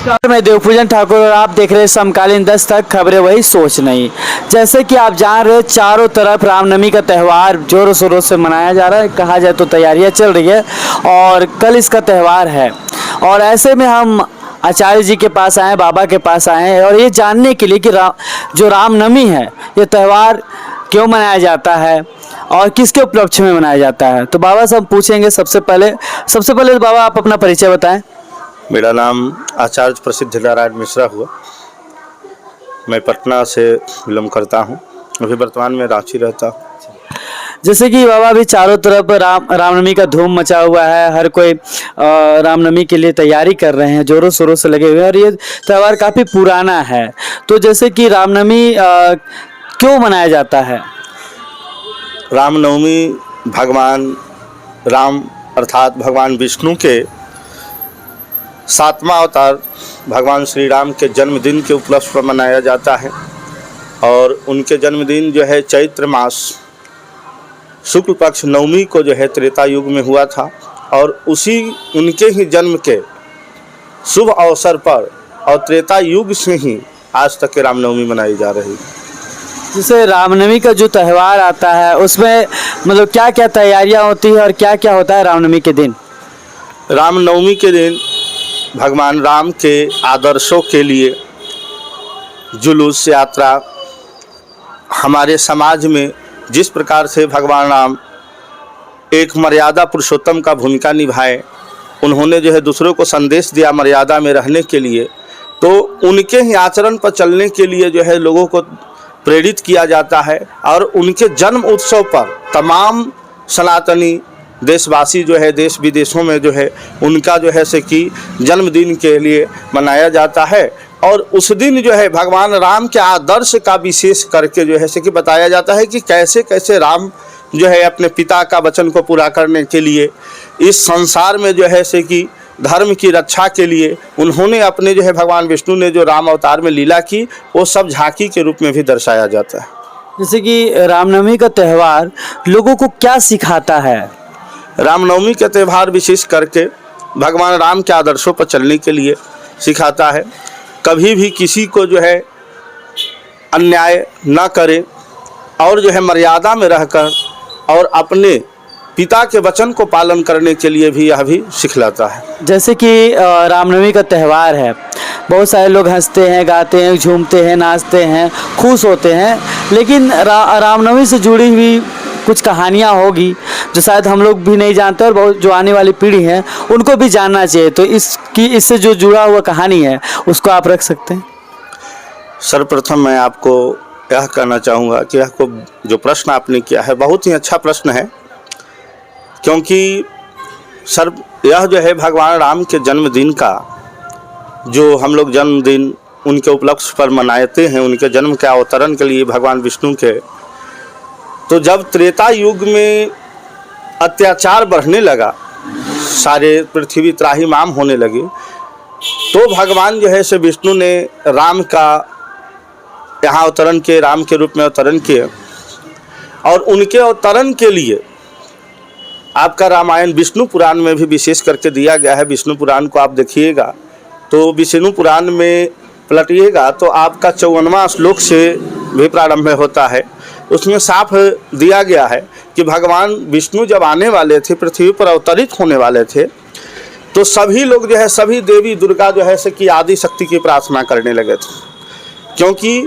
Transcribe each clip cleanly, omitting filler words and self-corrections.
नमस्कार, मैं देवपूजन ठाकुर और आप देख रहे हैं समकालीन दस्तक, खबरें वही सोच नहीं। जैसे कि आप जान रहे, चारों तरफ रामनवमी का त्यौहार जोरों शोरों से मनाया जा रहा है। कहा जाए तो तैयारियां चल रही है और कल इसका त्यौहार है। और ऐसे में हम आचार्य जी के पास आए, बाबा के पास आए हैं और ये जानने के लिए कि जो रामनवमी है, ये त्यौहार क्यों मनाया जाता है और किसके उपलक्ष्य में मनाया जाता है। तो बाबा से हम पूछेंगे। सबसे पहले तो बाबा आप अपना परिचय बताएं। मेरा नाम आचार्य प्रसिद्ध नारायण मिश्रा हुआ। मैं पटना से बिलोंग करता हूँ। अभी वर्तमान में रांची रहता हूँ। जैसे कि बाबा अभी चारों तरफ रामनवमी का धूम मचा हुआ है। हर कोई रामनवमी के लिए तैयारी कर रहे हैं, जोरों शोरों से लगे हुए हैं और ये त्यौहार काफ़ी पुराना है। तो जैसे कि रामनवमी क्यों मनाया जाता है? रामनवमी भगवान राम अर्थात भगवान विष्णु के 7वां अवतार भगवान श्री राम के जन्मदिन के उपलक्ष्य पर मनाया जाता है। और उनके जन्मदिन जो है चैत्र मास शुक्ल पक्ष नवमी को जो है त्रेता युग में हुआ था। और उसी उनके ही जन्म के शुभ अवसर पर और त्रेता युग से ही आज तक के रामनवमी मनाई जा रही है। जैसे रामनवमी का जो त्यौहार आता है उसमें मतलब क्या क्या तैयारियां होती है और क्या क्या होता है रामनवमी के दिन? रामनवमी के दिन भगवान राम के आदर्शों के लिए जुलूस यात्रा, हमारे समाज में जिस प्रकार से भगवान राम एक मर्यादा पुरुषोत्तम का भूमिका निभाए, उन्होंने जो है दूसरों को संदेश दिया मर्यादा में रहने के लिए, तो उनके ही आचरण पर चलने के लिए जो है लोगों को प्रेरित किया जाता है। और उनके जन्म उत्सव पर तमाम सनातनी देशवासी जो है देश विदेशों में जो है उनका जो है से कि जन्मदिन के लिए मनाया जाता है। और उस दिन जो है भगवान राम के आदर्श का विशेष करके जो है से कि बताया जाता है कि कैसे कैसे राम जो है अपने पिता का वचन को पूरा करने के लिए इस संसार में जो है से कि धर्म की रक्षा के लिए उन्होंने अपने जो है भगवान विष्णु ने जो राम अवतार में लीला की, वो सब झांकी के रूप में भी दर्शाया जाता है। जैसे कि रामनवमी का त्यौहार लोगों को क्या सिखाता है? रामनवमी का त्यौहार विशेष करके भगवान राम के आदर्शों पर चलने के लिए सिखाता है। कभी भी किसी को जो है अन्याय न करे और जो है मर्यादा में रहकर और अपने पिता के वचन को पालन करने के लिए भी यह भी सिखलाता है। जैसे कि रामनवमी का त्यौहार है, बहुत सारे लोग हंसते हैं, गाते हैं, झूमते हैं, नाचते हैं, खुश होते हैं, लेकिन रामनवमी से जुड़ी हुई कुछ कहानियाँ होगी जो शायद हम लोग भी नहीं जानते और बहुत जो आने वाली पीढ़ी है उनको भी जानना चाहिए। तो इससे जो जुड़ा हुआ कहानी है उसको आप रख सकते हैं। सर्वप्रथम मैं आपको यह कहना चाहूँगा कि आपको जो प्रश्न आपने किया है बहुत ही अच्छा प्रश्न है, क्योंकि यह जो है भगवान राम के जन्मदिन का जो हम लोग जन्मदिन उनके उपलक्ष्य पर मनाते हैं, उनके जन्म के अवतरण के लिए भगवान विष्णु के, तो जब त्रेता युग में अत्याचार बढ़ने लगा, सारे पृथ्वी त्राहिमाम होने लगी, तो भगवान जो है से विष्णु ने राम का यहाँ अवतरण किए, राम के रूप में अवतरण किए। और उनके अवतरण के लिए आपका रामायण विष्णु पुराण में भी विशेष करके दिया गया है। विष्णु पुराण को आप देखिएगा तो विष्णु पुराण में पलटिएगा तो आपका 54वां श्लोक से भी प्रारंभ होता है। उसमें साफ दिया गया है कि भगवान विष्णु जब आने वाले थे, पृथ्वी पर अवतरित होने वाले थे, तो सभी लोग जो है सभी देवी दुर्गा जो है से कि आदि शक्ति की प्रार्थना करने लगे थे, क्योंकि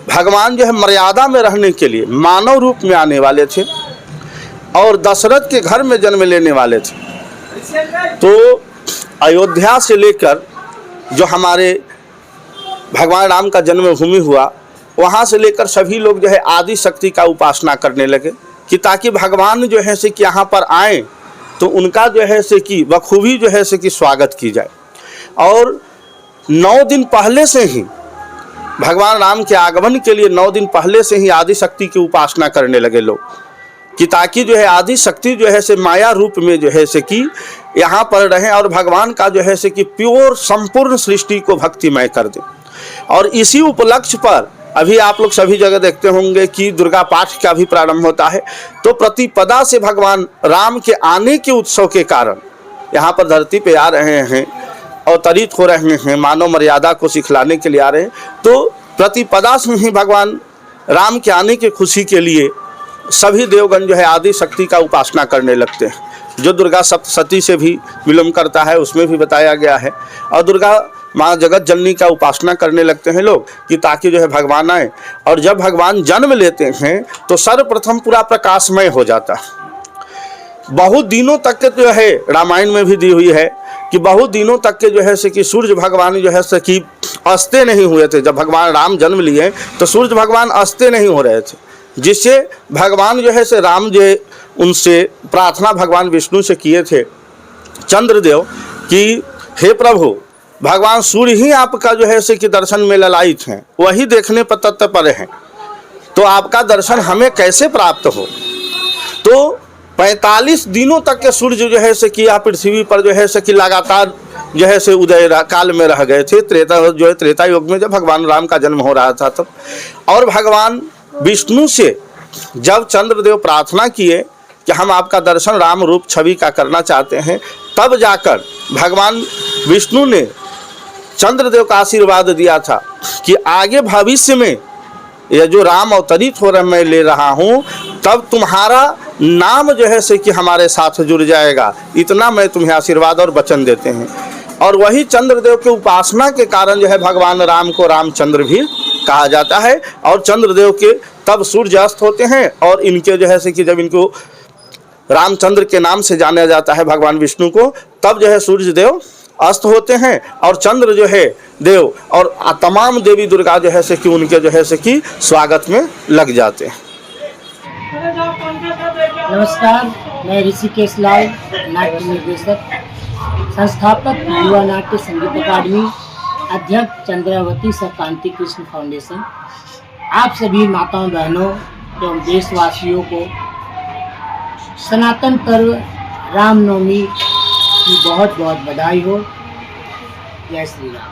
भगवान जो है मर्यादा में रहने के लिए मानव रूप में आने वाले थे और दशरथ के घर में जन्म लेने वाले थे। तो अयोध्या से लेकर जो हमारे भगवान राम का जन्मभूमि हुआ, वहाँ से लेकर सभी लोग जो है आदि शक्ति का उपासना करने लगे कि ताकि भगवान जो है से कि यहाँ पर आए तो उनका जो है से कि बखूबी जो है से कि स्वागत की जाए। और 9 दिन पहले से ही भगवान राम के आगमन के लिए 9 दिन पहले से ही आदि शक्ति की उपासना करने लगे लोग, कि ताकि जो है आदि शक्ति जो है से माया रूप में जो है से कि यहाँ पर रहें और भगवान का जो है से कि प्योर संपूर्ण सृष्टि को भक्तिमय कर दें। और इसी उपलक्ष्य पर अभी आप लोग सभी जगह देखते होंगे कि दुर्गा पाठ का भी प्रारंभ होता है। तो प्रतिपदा से भगवान राम के आने के उत्सव के कारण यहाँ पर धरती पे आ रहे हैं अवतरित हो रहे हैं, मानव मर्यादा को सिखलाने के लिए आ रहे हैं, तो प्रतिपदा से ही भगवान राम के आने की खुशी के लिए सभी देवगण जो है आदि शक्ति का उपासना करने लगते हैं। जो दुर्गा सप्तशती से भी विलम्ब करता है उसमें भी बताया गया है। और दुर्गा माँ जगत जननी का उपासना करने लगते हैं लोग कि ताकि जो है भगवान आए। और जब भगवान जन्म लेते हैं तो सर्वप्रथम पूरा प्रकाशमय हो जाता है। बहुत दिनों तक के जो है रामायण में भी दी हुई है कि बहुत दिनों तक के जो है से कि सूर्य भगवान जो है से कि अस्ते नहीं हुए थे। जब भगवान राम जन्म लिए तो सूर्य भगवान अस्ते नहीं हो रहे थे, जिससे भगवान जो है से राम जो उनसे प्रार्थना भगवान विष्णु से किए थे चंद्रदेव कि हे प्रभु, भगवान सूर्य ही आपका जो है से कि दर्शन में ललायित हैं, वही देखने पर तत्पर हैं, तो आपका दर्शन हमें कैसे प्राप्त हो। तो 45 दिनों तक के सूर्य जो है से कि पृथ्वी पर जो है से कि लगातार जो है से उदय काल में रह गए थे। त्रेता युग में जब भगवान राम का जन्म हो रहा था तब, और भगवान विष्णु से जब चंद्रदेव प्रार्थना किए कि हम आपका दर्शन राम रूप छवि का करना चाहते हैं, तब जाकर भगवान विष्णु ने चंद्रदेव का आशीर्वाद दिया था कि आगे भविष्य में यह जो राम अवतरित हो रहे मैं ले रहा हूँ, तब तुम्हारा नाम जो है से कि हमारे साथ जुड़ जाएगा, इतना मैं तुम्हें आशीर्वाद और वचन देते हैं। और वही चंद्रदेव के उपासना के कारण जो है भगवान राम को रामचंद्र भी कहा जाता है। और चंद्रदेव के तब सूर्य अस्त होते हैं, और इनके जो है से कि जब इनको रामचंद्र के नाम से जाना जाता है भगवान विष्णु को, तब जो है सूर्य देव अस्त होते हैं और चंद्र जो है देव और तमाम देवी दुर्गा जो है से कि उनके जो है से कि स्वागत में लग जाते हैं। नमस्कार, मैं ऋषिकेश लाल, नाट्य निर्देशक, संस्थापक युवा नाट्य संगीत अकादमी, अध्यक्ष चंद्रावती सर कांति कृष्ण फाउंडेशन। आप सभी माताओं बहनों एवं देशवासियों को सनातन पर्व रामनवमी की बहुत बहुत बधाई हो। जय श्री राम।